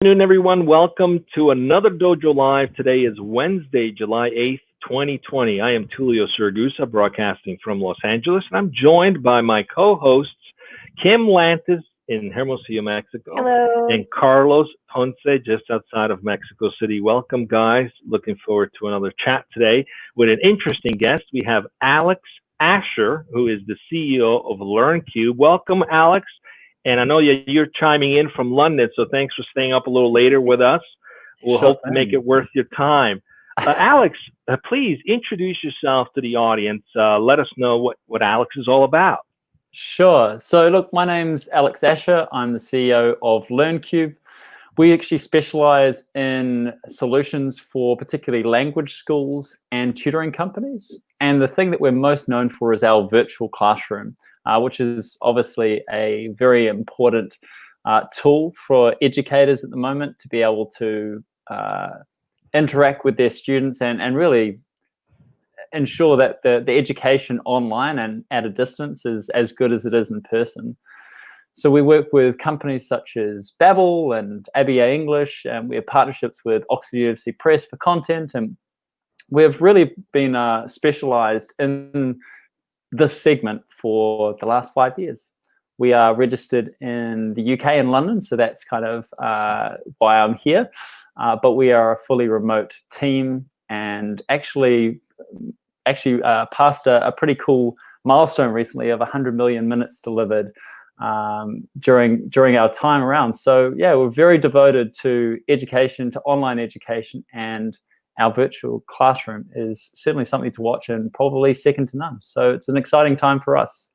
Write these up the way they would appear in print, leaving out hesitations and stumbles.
Afternoon, everyone. Welcome to another Dojo Live. Today is Wednesday, July 8th, 2020. I am Tulio Siragusa, broadcasting from Los Angeles, and I'm joined by my co-hosts, Kim Lantis in Hermosillo, Mexico, Hello. and Carlos Ponce, just outside of Mexico City. Welcome, guys. Looking forward to another chat today with an interesting guest. We have Alex Asher, who is the CEO of LearnCube. Welcome, Alex. And I know you're chiming in from London, so thanks for staying up a little later with us. We'll hope to make it worth your time. Alex, please introduce yourself to the audience. Let us know what Alex is all about. Sure. So look, my name's Alex Asher. I'm the CEO of LearnCube. We actually specialize in solutions for particularly language schools and tutoring companies. And the thing that we're most known for is our virtual classroom, which is obviously a very important tool for educators at the moment to be able to interact with their students and really ensure that the education online and at a distance is as good as it is in person. So we work with companies such as Babbel and ABA English, and we have partnerships with Oxford University Press for content, and we've really been specialized in this segment for the last 5 years. We are registered in the UK and London, so that's kind of why I'm here. But we are a fully remote team, and actually passed a pretty cool milestone recently of 100 million minutes delivered during our time around. So yeah, we're very devoted to education, to online education, and our virtual classroom is certainly something to watch and probably second to none. So it's an exciting time for us.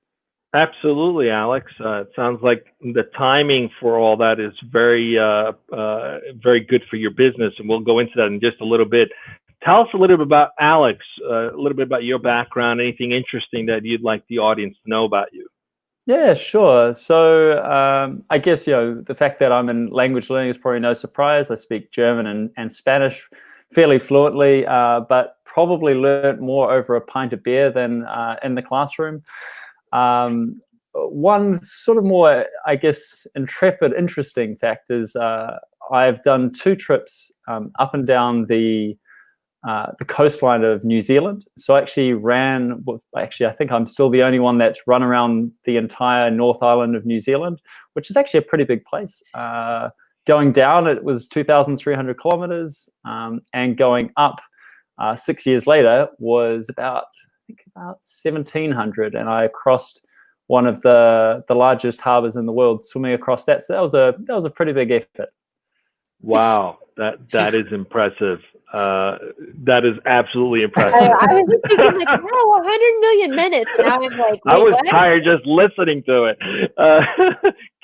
Absolutely, Alex. It sounds like the timing for all that is very good for your business, and we'll go into that in just a little bit. Tell us a little bit about Alex, a little bit about your background, anything interesting that you'd like the audience to know about you. Yeah, sure. So I guess, the fact that I'm in language learning is probably no surprise. I speak German and Spanish fairly fluently, but probably learned more over a pint of beer than in the classroom. One sort of more, I guess, intrepid, interesting fact is I've done 2 trips up and down the coastline of New Zealand. So I actually I think I'm still the only one that's run around the entire North Island of New Zealand, which is actually a pretty big place. Going down, it was 2,300 kilometers, and going up 6 years later was about 1,700, and I crossed one of the largest harbors in the world, swimming across that. So that was a pretty big effort. Wow, that is impressive. That is absolutely impressive. I was just thinking, like, wow, 100 million minutes. And now I'm like, I was what? tired just listening to it.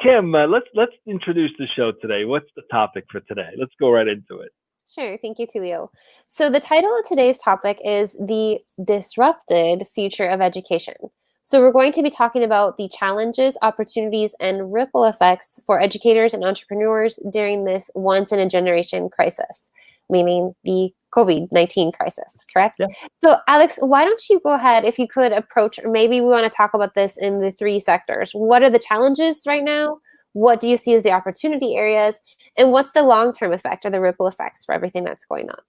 Kim, let's introduce the show today. What's the topic for today? Let's go right into it. Sure. Thank you, Tulio. So the title of today's topic is The Disrupted Future of Education. So we're going to be talking about the challenges, opportunities, and ripple effects for educators and entrepreneurs during this once-in-a-generation crisis, meaning the COVID-19 crisis, correct? Yeah. So Alex, why don't you go ahead, if you could approach, or maybe we want to talk about this in the 3 sectors. What are the challenges right now? What do you see as the opportunity areas? And what's the long-term effect or the ripple effects for everything that's going on?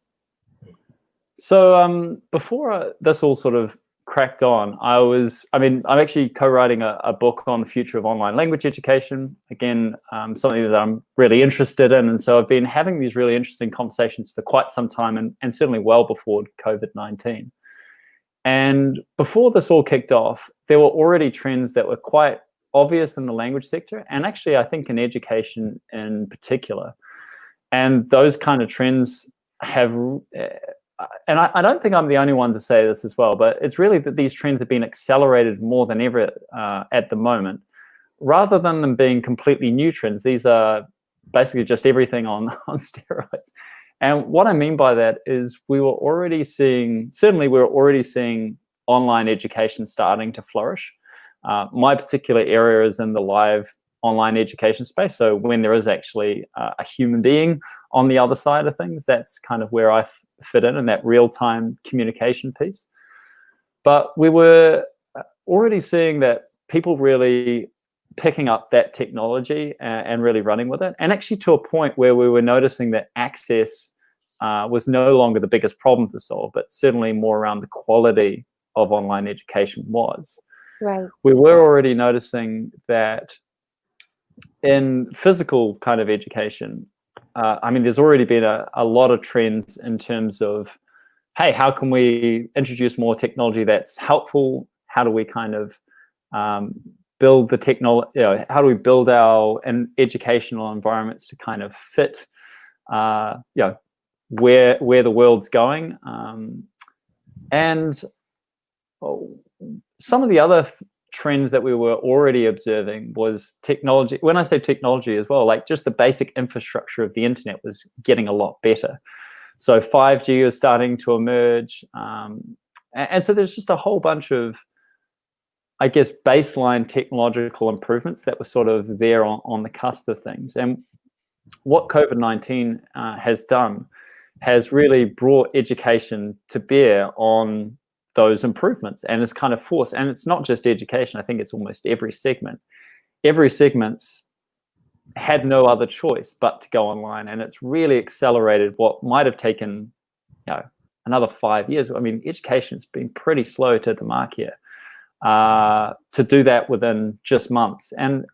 So before this all sort of cracked on, I'm actually co-writing a book on the future of online language education. Again, something that I'm really interested in. And so I've been having these really interesting conversations for quite some time, and certainly well before COVID-19. And before this all kicked off, there were already trends that were quite obvious in the language sector, and actually I think in education in particular. And those kind of trends have, and I don't think I'm the only one to say this as well, but it's really that these trends have been accelerated more than ever at the moment. Rather than them being completely new trends, these are basically just everything on steroids. And what I mean by that is we were already seeing online education starting to flourish. My particular area is in the live online education space. So when there is actually a human being on the other side of things, that's kind of where I fit in that real-time communication piece. But we were already seeing that people really picking up that technology and really running with it, and actually to a point where we were noticing that access was no longer the biggest problem to solve, but certainly more around the quality of online education was. Right. We were already noticing that in physical kind of education, I mean, there's already been a lot of trends in terms of, hey, how can we introduce more technology that's helpful? How do we kind of build the technology, how do we build our educational environments to kind of fit, where the world's going? And some of the other trends that we were already observing was technology. When I say technology as well, like just the basic infrastructure of the internet was getting a lot better. So 5G is starting to emerge. And so there's just a whole bunch of, I guess, baseline technological improvements that were sort of there on the cusp of things. And what COVID-19 has done has really brought education to bear on those improvements, and it's kind of forced. And it's not just education. I think it's almost every segment. Every segment's had no other choice but to go online, and it's really accelerated what might have taken, another 5 years. I mean, education's been pretty slow to the mark here. To do that within just months. And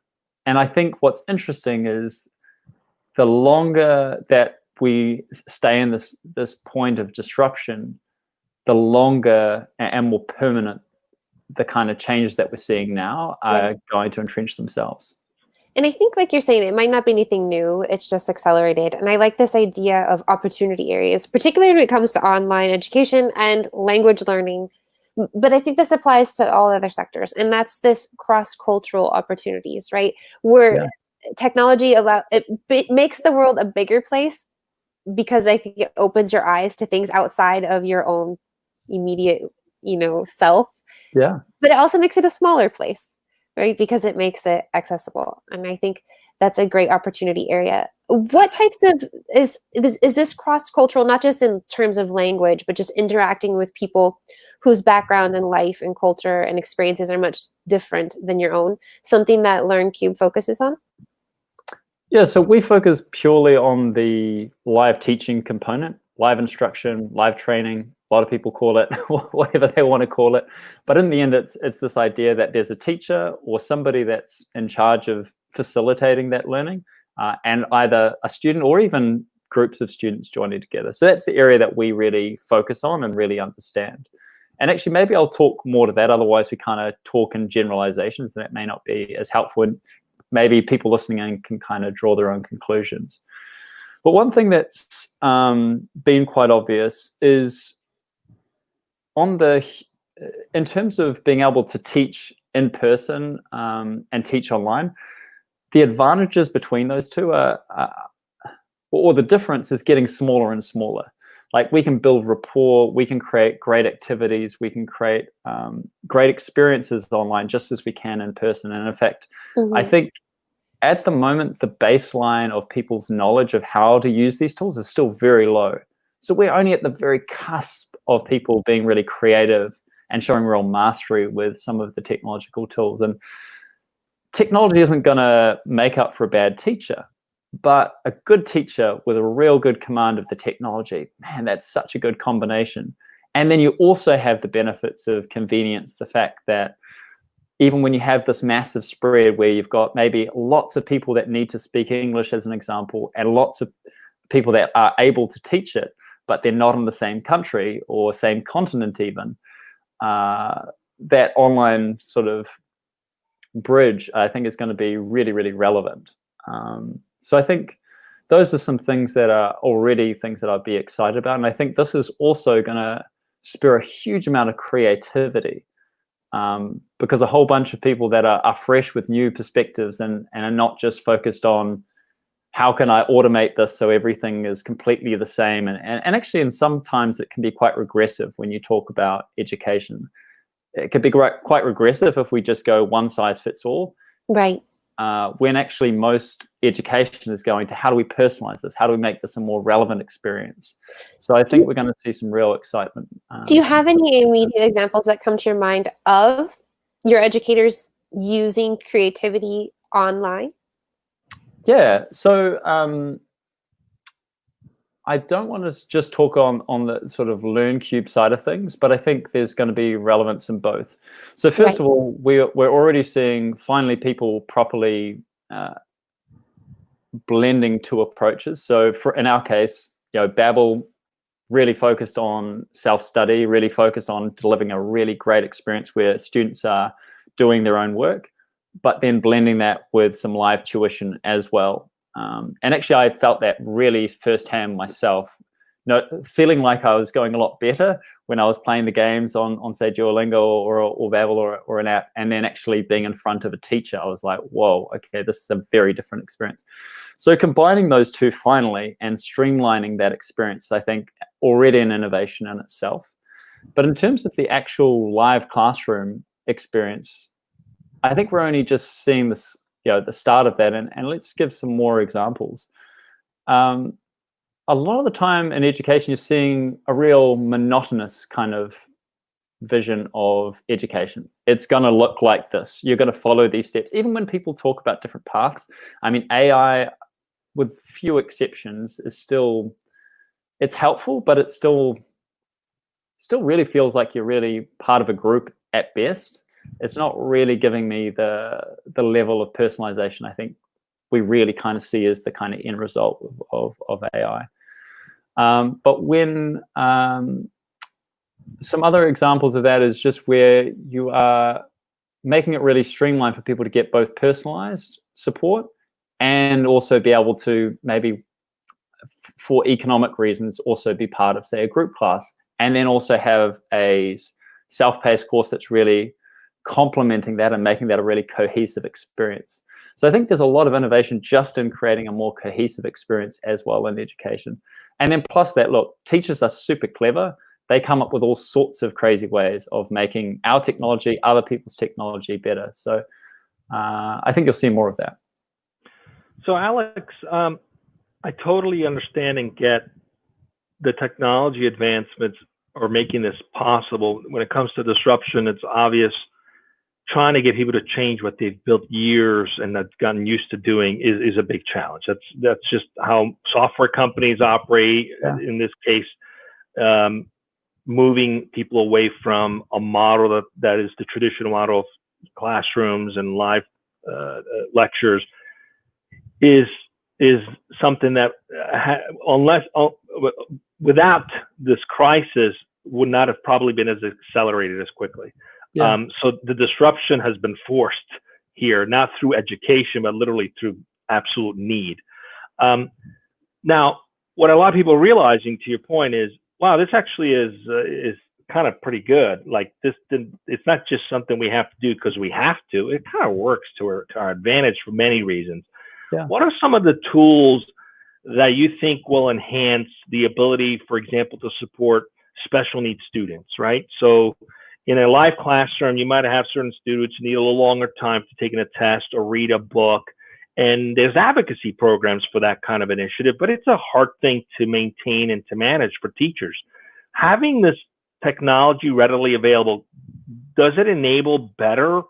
I think what's interesting is the longer that we stay in this point of disruption, the longer and more permanent the kind of changes that we're seeing now are going to entrench themselves. And I think, like you're saying, it might not be anything new. It's just accelerated. And I like this idea of opportunity areas, particularly when it comes to online education and language learning. But I think this applies to all other sectors. And that's this cross-cultural opportunities, right? Where technology it makes the world a bigger place, because I think it opens your eyes to things outside of your own immediate, self. Yeah. But it also makes it a smaller place, right? Because it makes it accessible. And I think that's a great opportunity area. What types of, is this cross-cultural, not just in terms of language, but just interacting with people whose background and life and culture and experiences are much different than your own, something that LearnCube focuses on? Yeah, so we focus purely on the live teaching component, live instruction, live training. A lot of people call it whatever they want to call it. But in the end, it's this idea that there's a teacher or somebody that's in charge of facilitating that learning, and either a student or even groups of students joining together. So that's the area that we really focus on and really understand. And actually, maybe I'll talk more to that. Otherwise, we kind of talk in generalizations, and that may not be as helpful. And maybe people listening in can kind of draw their own conclusions. But one thing that's been quite obvious is in terms of being able to teach in person and teach online, the advantages between those two or the difference is getting smaller and smaller. Like, we can build rapport, we can create great activities, we can create great experiences online just as we can in person. And in fact, I think at the moment, the baseline of people's knowledge of how to use these tools is still very low. So we're only at the very cusp of people being really creative and showing real mastery with some of the technological tools. And technology isn't going to make up for a bad teacher, but a good teacher with a real good command of the technology, man, that's such a good combination. And then you also have the benefits of convenience, the fact that even when you have this massive spread where you've got maybe lots of people that need to speak English, as an example, and lots of people that are able to teach it, but they're not in the same country or same continent even, that online sort of bridge, I think, is going to be really, really relevant. So I think those are some things that are already things that I'd be excited about. And I think this is also going to spur a huge amount of creativity, because a whole bunch of people that are fresh with new perspectives and are not just focused on how can I automate this so everything is completely the same. And actually, in sometimes it can be quite regressive when you talk about education. It could be quite regressive if we just go one size fits all. Right. When actually most education is going to how do we personalize this? How do we make this a more relevant experience? So I think we're going to see some real excitement. Do you have any immediate examples that come to your mind of your educators using creativity online? Yeah, so I don't want to just talk on the sort of LearnCube side of things, but I think there's going to be relevance in both. So first of all, we're already seeing finally people properly blending two approaches. So in our case, Babbel really focused on self-study, really focused on delivering a really great experience where students are doing their own work, but then blending that with some live tuition as well. And actually, I felt that really firsthand myself, feeling like I was going a lot better when I was playing the games on say, Duolingo or Babbel or an app, and then actually being in front of a teacher. I was like, whoa, okay, this is a very different experience. So combining those two finally and streamlining that experience, I think, already an innovation in itself. But in terms of the actual live classroom experience, I think we're only just seeing this, the start of that. And let's give some more examples. A lot of the time in education, you're seeing a real monotonous kind of vision of education. It's going to look like this. You're going to follow these steps. Even when people talk about different paths, I mean, AI, with few exceptions, is still, it's helpful, but it still really feels like you're really part of a group at best. It's not really giving me the level of personalization I think we really kind of see as the kind of end result of AI. But when some other examples of that is just where you are making it really streamlined for people to get both personalized support and also be able to maybe, for economic reasons, also be part of, say, a group class, and then also have a self-paced course that's really complementing that and making that a really cohesive experience. So I think there's a lot of innovation just in creating a more cohesive experience as well in education. And then plus that, look, teachers are super clever. They come up with all sorts of crazy ways of making our technology, other people's technology better. So I think you'll see more of that. So Alex, I totally understand and get the technology advancements are making this possible. When it comes to disruption, it's obvious trying to get people to change what they've built years and have gotten used to doing is a big challenge. That's just how software companies operate. Yeah. In this case, moving people away from a model that is the traditional model of classrooms and live lectures is something that without this crisis would not have probably been as accelerated as quickly. Yeah. So the disruption has been forced here, not through education, but literally through absolute need. Now, what a lot of people are realizing, to your point, is, wow, this actually is kind of pretty good. Like it's not just something we have to do because we have to. It kind of works to our advantage for many reasons. Yeah. What are some of the tools that you think will enhance the ability, for example, to support special needs students, right? So in a live classroom, you might have certain students who need a little longer time for taking a test or read a book. And there's advocacy programs for that kind of initiative, but it's a hard thing to maintain and to manage for teachers. Having this technology readily available, does it enable better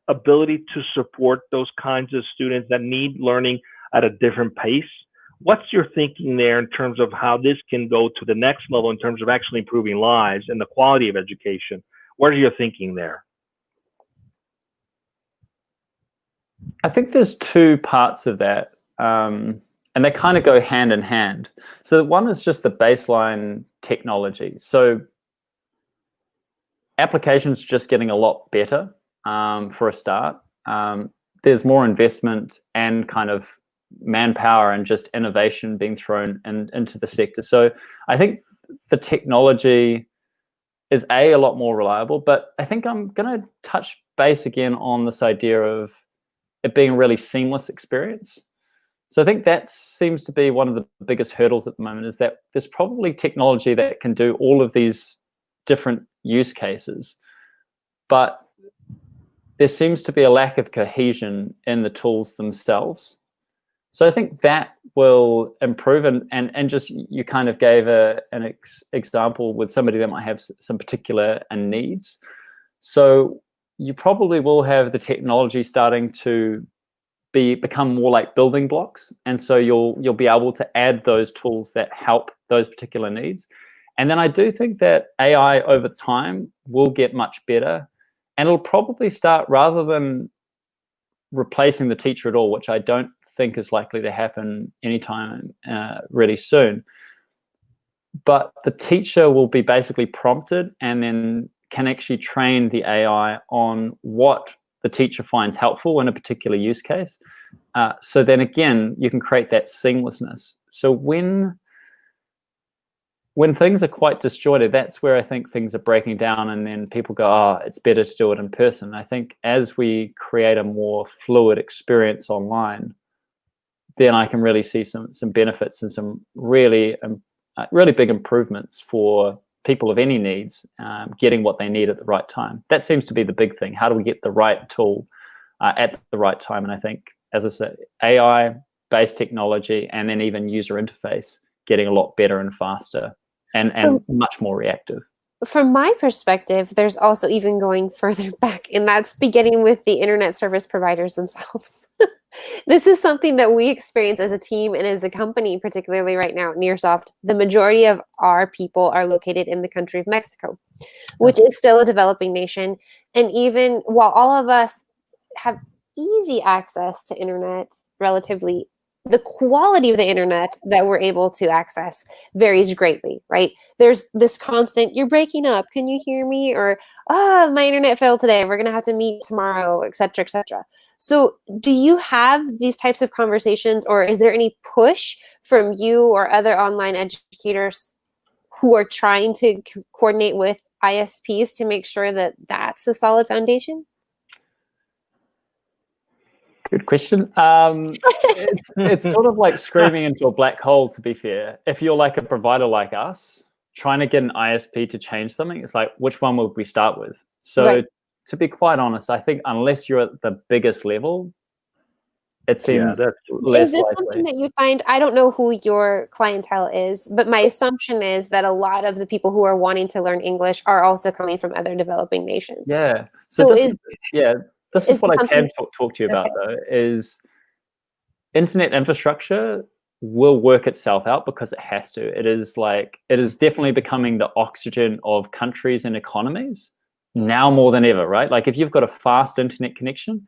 ability to support those kinds of students that need learning at a different pace? What's your thinking there in terms of how this can go to the next level in terms of actually improving lives and the quality of education? What are your thinking there? I think there's two parts of that, and they kind of go hand in hand. So one is just the baseline technology. So applications just getting a lot better for a start. There's more investment and kind of manpower and just innovation being thrown into the sector. So I think the technology is a lot more reliable, but I think I'm going to touch base again on this idea of it being a really seamless experience. So I think that seems to be one of the biggest hurdles at the moment, is that there's probably technology that can do all of these different use cases, but there seems to be a lack of cohesion in the tools themselves. So I think that will improve, and just you kind of gave an example with somebody that might have some particular needs. So you probably will have the technology starting to become more like building blocks, and so you'll be able to add those tools that help those particular needs. And then I do think that AI over time will get much better, and it'll probably start, rather than replacing the teacher at all, which I don't think is likely to happen anytime really soon. But the teacher will be basically prompted and then can actually train the AI on what the teacher finds helpful in a particular use case. So then again, you can create that seamlessness. So when things are quite disjointed, that's where I think things are breaking down, and then people go, oh, it's better to do it in person. I think as we create a more fluid experience online, then I can really see some benefits and some really big improvements for people of any needs, getting what they need at the right time. That seems to be the big thing. How do we get the right tool at the right time? And I think, as I said, AI-based technology and then even user interface getting a lot better and faster and much more reactive. From my perspective, there's also even going further back, and that's beginning with the internet service providers themselves. This is something that we experience as a team and as a company, particularly right now at Nearsoft. The majority of our people are located in the country of Mexico, which is still a developing nation. And even while all of us have easy access to internet, relatively, the quality of the internet that we're able to access varies greatly, right? There's this constant, you're breaking up, can you hear me? Or, my internet failed today, we're gonna have to meet tomorrow, et cetera, et cetera. So do you have these types of conversations, or is there any push from you or other online educators who are trying to coordinate with ISPs to make sure that that's a solid foundation? Good question. It's sort of like screaming into a black hole, to be fair. If you're like a provider like us, trying to get an ISP to change something, it's like, which one would we start with? So Right. To be quite honest, I think unless you're at the biggest level, it seems less Is this likely. something that you find? I don't know who your clientele is, but my assumption is that a lot of the people who are wanting to learn English are also coming from other developing nations. Yeah. So this is what I can talk to you about, though, is internet infrastructure will work itself out because it has to. It is definitely becoming the oxygen of countries and economies now more than ever, right? Like if you've got a fast internet connection,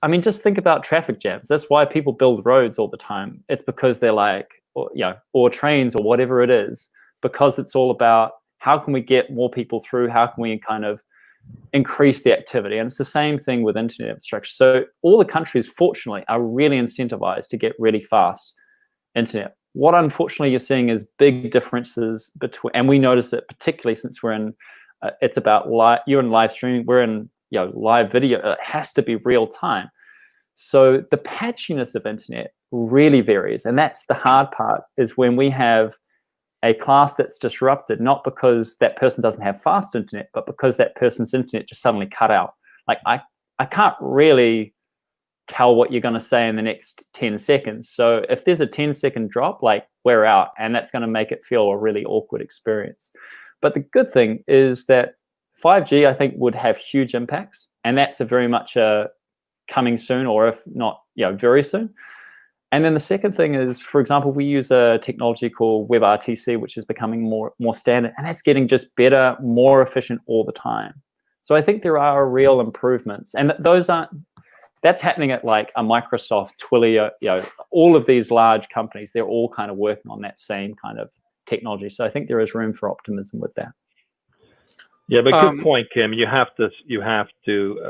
I mean, just think about traffic jams. That's why people build roads all the time. It's because they're like, or trains or whatever it is, because it's all about how can we get more people through? How can we kind of increase the activity? And it's the same thing with internet infrastructure. So all the countries, fortunately, are really incentivized to get really fast internet. What unfortunately you're seeing is big differences between, and we notice it particularly since we're in, it's about you're in live streaming, we're in live video. It has to be real time. So the patchiness of internet really varies, and that's the hard part. Is when we have a class that's disrupted, not because that person doesn't have fast internet, but because that person's internet just suddenly cut out. Like I can't really tell what you're going to say in the next 10 seconds. So if there's a 10-second drop, like we're out, and that's going to make it feel a really awkward experience. But the good thing is that 5G, I think, would have huge impacts, and that's very much coming soon, or if not, very soon. And then the second thing is, for example, we use a technology called WebRTC, which is becoming more standard, and that's getting just better, more efficient all the time. So I think there are real improvements, and that's happening at like a Microsoft, Twilio, all of these large companies. They're all kind of working on that same kind of technology. So I think there is room for optimism with that. Yeah, but good point, Kim. You have to.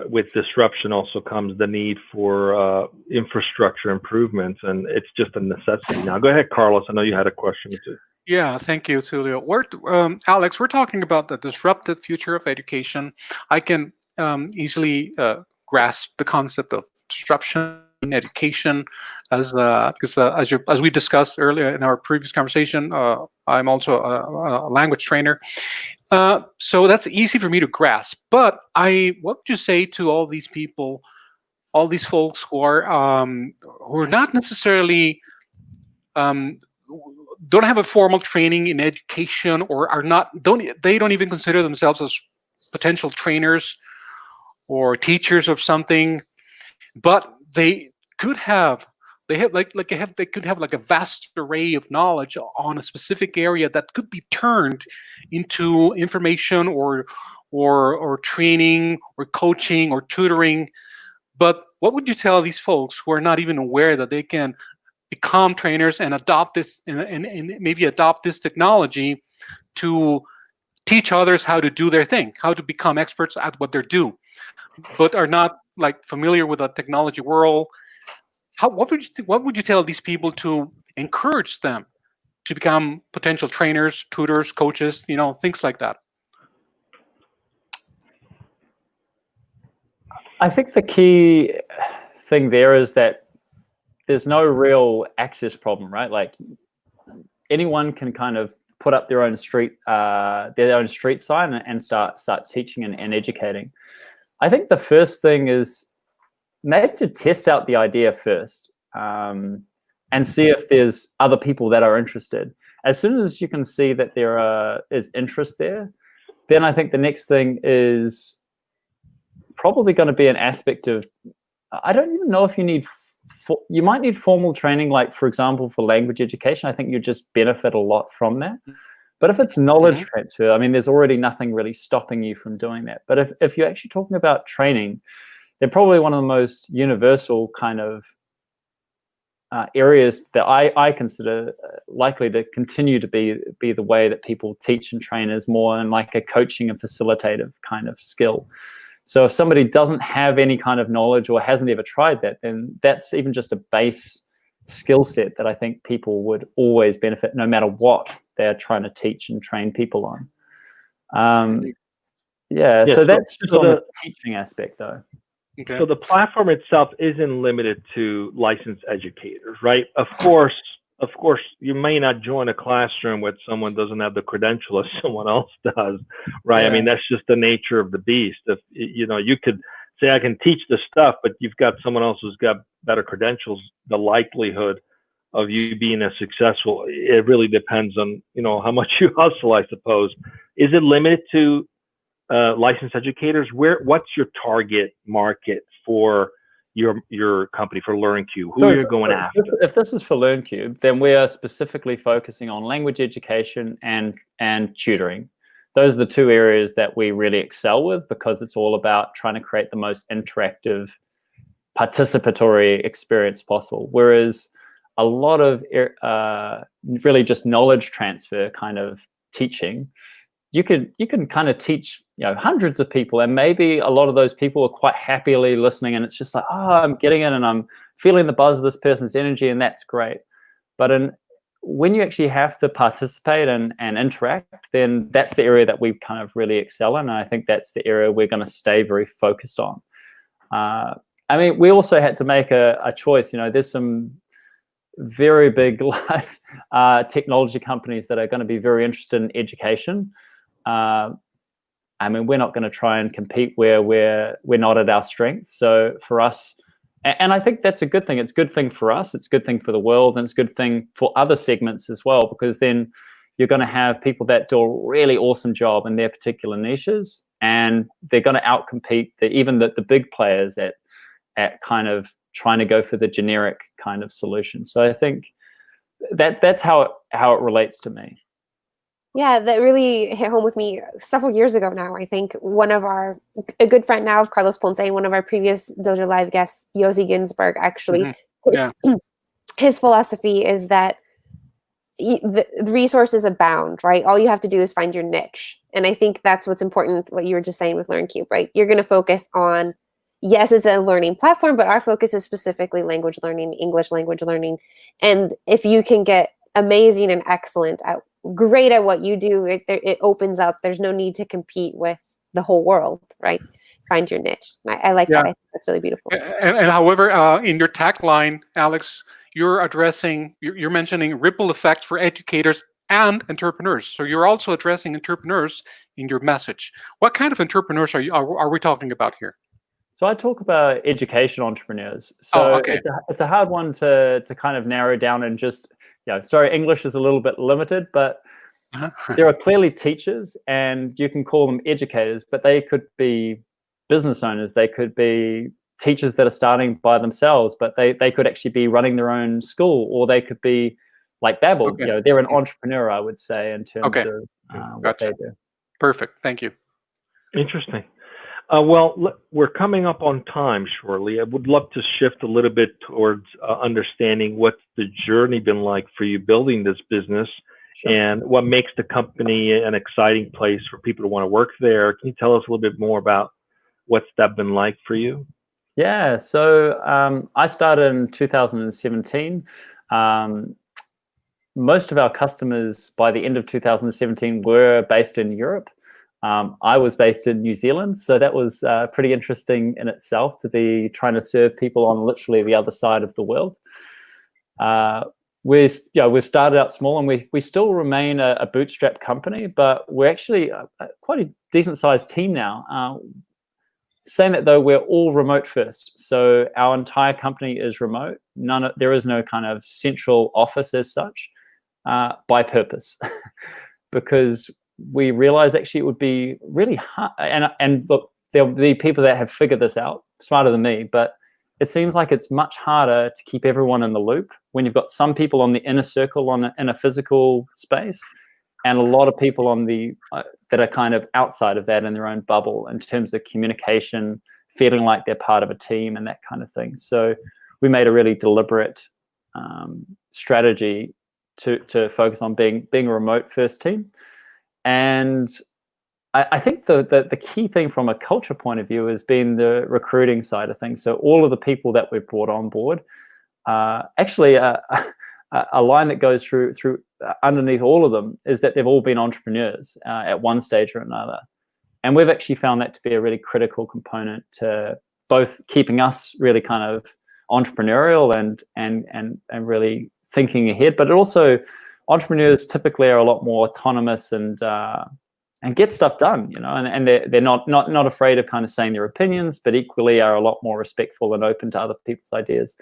With disruption also comes the need for infrastructure improvements, and it's just a necessity now. Go ahead, Carlos. I know you had a question too. Yeah, thank you, Tulio. Alex, we're talking about the disrupted future of education. I can easily grasp the concept of disruption in education, because as we discussed earlier in our previous conversation, I'm also a language trainer. So that's easy for me to grasp. But what would you say to all these people, all these folks who are not necessarily don't have a formal training in education, or don't even consider themselves as potential trainers, or teachers of something, but they could have they could have like a vast array of knowledge on a specific area that could be turned into information or training or coaching or tutoring. But what would you tell these folks who are not even aware that they can become trainers and adopt this and maybe adopt this technology to teach others how to do their thing, how to become experts at what they do, but are not like familiar with the technology world? What would you tell these people to encourage them to become potential trainers, tutors, coaches, things like that? I think the key thing there is that there's no real access problem, right? Like anyone can kind of put up their own street sign and start teaching and educating. I think the first thing is maybe to test out the idea first, and see if there's other people that are interested. As soon as you can see that there is interest there, then I think the next thing is probably going to be an aspect of, I don't even know if you need, you might need formal training, like for example, for language education. I think you just benefit a lot from that. But if it's knowledge transfer, I mean, there's already nothing really stopping you from doing that. But if you're actually talking about training, they're probably one of the most universal kind of areas that I consider likely to continue to be the way that people teach and train, is more in like a coaching and facilitative kind of skill. So if somebody doesn't have any kind of knowledge or hasn't ever tried that, then that's even just a base skill set that I think people would always benefit no matter what they're trying to teach and train people on. So that's just on the teaching aspect though. Okay. So the platform itself isn't limited to licensed educators, right? Of course, you may not join a classroom where someone doesn't have the credential as someone else does, right? Yeah. I mean, that's just the nature of the beast. If you could say I can teach the stuff, but you've got someone else who's got better credentials, the likelihood of you being as successful, it really depends on how much you hustle, I suppose. Is it limited to licensed educators? What's your target market for your company, for LearnCube? Who are you going after? If this is for LearnCube, then we are specifically focusing on language education and tutoring. Those are the two areas that we really excel with, because it's all about trying to create the most interactive, participatory experience possible. Whereas a lot of really just knowledge transfer kind of teaching, you can kind of teach hundreds of people, and maybe a lot of those people are quite happily listening, and it's just like, oh, I'm getting it and I'm feeling the buzz of this person's energy, and that's great. But when you actually have to participate and interact, then that's the area that we kind of really excel in, and I think that's the area we're going to stay very focused on. I mean, we also had to make a choice. There's some very big technology companies that are going to be very interested in education. I mean, we're not going to try and compete where we're not at our strength. So for us, and I think that's a good thing. It's a good thing for us. It's a good thing for the world, and it's a good thing for other segments as well, because then you're going to have people that do a really awesome job in their particular niches, and they're going to outcompete even the big players at kind of trying to go for the generic kind of solution. So I think that's how it relates to me. Yeah, that really hit home with me several years ago now. I think a good friend now of Carlos Ponce, one of our previous Dojo Live guests, Yossi Ginsberg, actually, his philosophy is that the resources abound, right? All you have to do is find your niche. And I think that's what's important, what you were just saying with LearnCube, right? You're going to focus on, yes, it's a learning platform, but our focus is specifically language learning, English language learning. And if you can get amazing and excellent great at what you do, it opens up. There's no need to compete with the whole world, right? Find your niche. I like that. I think that's really beautiful. And however, in your tagline, Alex, you're mentioning ripple effects for educators and entrepreneurs. So you're also addressing entrepreneurs in your message. What kind of entrepreneurs are we talking about here? So I talk about education entrepreneurs. So it's a hard one to kind of narrow down and just, sorry, English is a little bit limited, but there are clearly teachers, and you can call them educators, but they could be business owners. They could be teachers that are starting by themselves, but they could actually be running their own school, or they could be like Babel. Okay. You know, they're an entrepreneur, I would say, in terms Okay. of what Gotcha. they do. Perfect. Thank you. Interesting. Well, we're coming up on time shortly. I would love to shift a little bit towards understanding what's the journey been like for you building this business, Sure. and what makes the company an exciting place for people to want to work there. Can you tell us a little bit more about what's that been like for you? Yeah, so I started in 2017. Most of our customers by the end of 2017 were based in Europe. I was based in New Zealand, so that was pretty interesting in itself to be trying to serve people on literally the other side of the world. We've started out small, and we still remain a bootstrap company, but we're actually quite a decent sized team now. Saying that though, we're all remote first, so our entire company is remote. There is no kind of central office as such, by purpose, because we realized actually it would be really hard. And look, there'll be people that have figured this out smarter than me, but it seems like it's much harder to keep everyone in the loop when you've got some people on the inner circle in a physical space, and a lot of people on the that are kind of outside of that in their own bubble in terms of communication, feeling like they're part of a team and that kind of thing. So we made a really deliberate strategy to focus on being a remote first team. And I think the key thing from a culture point of view has been the recruiting side of things. So all of the people that we've brought on board, actually a line that goes through underneath all of them is that they've all been entrepreneurs at one stage or another. And we've actually found that to be a really critical component to both keeping us really kind of entrepreneurial and really thinking ahead, but also entrepreneurs typically are a lot more autonomous and get stuff done, you know, and they're not afraid of kind of saying their opinions, but equally are a lot more respectful and open to other people's ideas.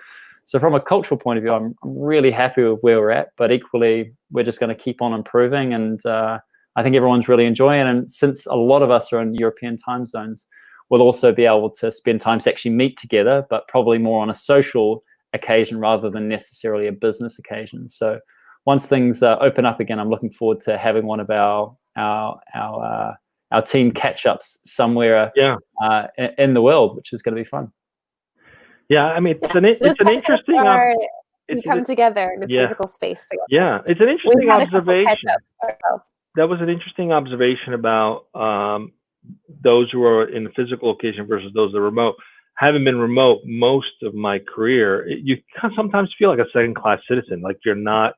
So from a cultural point of view, I'm really happy with where we're at, but equally we're just going to keep on improving, and I think everyone's really enjoying it. And since a lot of us are in European time zones, we'll also be able to spend time to actually meet together, but probably more on a social occasion rather than necessarily a business occasion. So once things open up again, I'm looking forward to having one of our team catch-ups somewhere in the world, which is going to be fun. Yeah, I mean, it's an interesting. We come together in a physical space together. Yeah, it's an interesting observation. That was an interesting observation about those who are in the physical occasion versus those that are remote. Having been remote most of my career, you sometimes feel like a second-class citizen, like you're not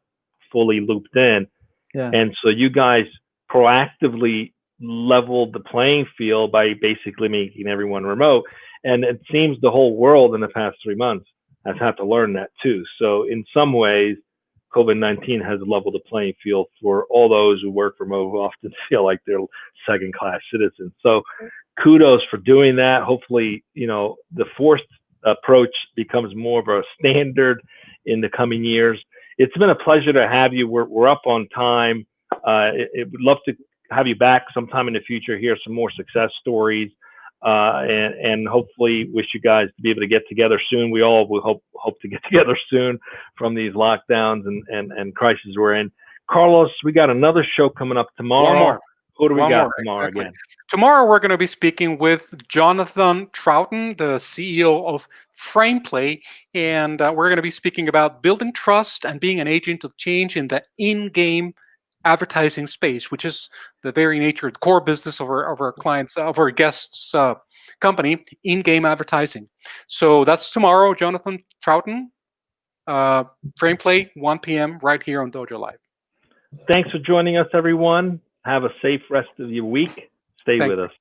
fully looped in. Yeah. And so you guys proactively leveled the playing field by basically making everyone remote. And it seems the whole world in the past 3 months has had to learn that too. So in some ways, COVID-19 has leveled the playing field for all those who work remote, who often feel like they're second-class citizens. So kudos for doing that. Hopefully, you know, the forced approach becomes more of a standard in the coming years. It's been a pleasure to have you. We're up on time. Would love to have you back sometime in the future, hear some more success stories, and hopefully wish you guys to be able to get together soon. We all will hope to get together soon from these lockdowns and crises we're in. Carlos, we got another show coming up tomorrow. One more. Who do we got tomorrow again? Tomorrow we're going to be speaking with Jonathan Troughton, the CEO of FramePlay, and we're going to be speaking about building trust and being an agent of change in the in-game advertising space, which is the very nature, the core business of our clients, of our guests' company, in-game advertising. So that's tomorrow, Jonathan Troughton, FramePlay, 1 p.m. right here on Dojo Live. Thanks for joining us, everyone. Have a safe rest of your week. Stay with us.